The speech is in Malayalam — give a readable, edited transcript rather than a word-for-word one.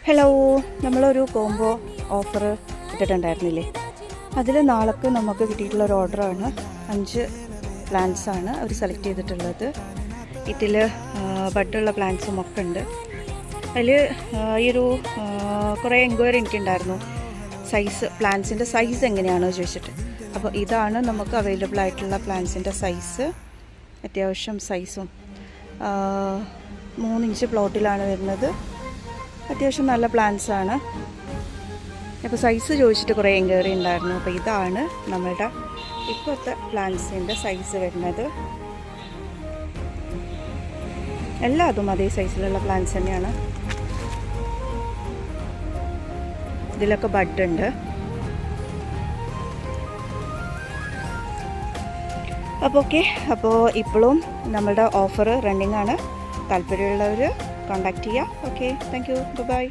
ഹലോ, നമ്മളൊരു കോംബോ ഓഫർ ഇട്ടിട്ടുണ്ടായിരുന്നില്ലേ? അതിൽ നാളേക്ക് നമുക്ക് കിട്ടിയിട്ടുള്ളൊരു ഓർഡറാണ്. 5 പ്ലാന്റ്സാണ് അവർ സെലക്ട് ചെയ്തിട്ടുള്ളത്. ഇതിൽ ബഡുള്ള പ്ലാന്റ്സും ഒക്കെ ഉണ്ട്. അതിൽ ഈ ഒരു കുറേ എൻക്വയറി എനിക്കുണ്ടായിരുന്നു, പ്ലാന്റ്സിൻ്റെ സൈസ് എങ്ങനെയാണെന്ന് ചോദിച്ചിട്ട്. അപ്പോൾ ഇതാണ് നമുക്ക് അവൈലബിൾ ആയിട്ടുള്ള പ്ലാന്റ്സിൻ്റെ സൈസ്. അത്യാവശ്യം സൈസും 3 ഇഞ്ച് പ്ലോട്ടിലാണ് വരുന്നത്. അത്യാവശ്യം നല്ല പ്ലാന്റ്സാണ്. അപ്പോൾ സൈസ് ചോദിച്ചിട്ട് കുറേ എൻക്വയറി ഉണ്ടായിരുന്നു. അപ്പോൾ ഇതാണ് നമ്മളുടെ ഇപ്പോഴത്തെ പ്ലാന്റ്സിൻ്റെ സൈസ് വരുന്നത്. എല്ലാതും അതേ സൈസിലുള്ള പ്ലാന്റ്സ് തന്നെയാണ്. ഇതിലൊക്കെ ബഡ് ഉണ്ട്. അപ്പോൾ ഓക്കെ, അപ്പോൾ ഇപ്പോഴും നമ്മളുടെ ഓഫർ റണ്ണിങ് ആണ്. താല്പര്യമുള്ളവർ കോൺടാക്റ്റ് ചെയ്യുക. Okay, thank you, by.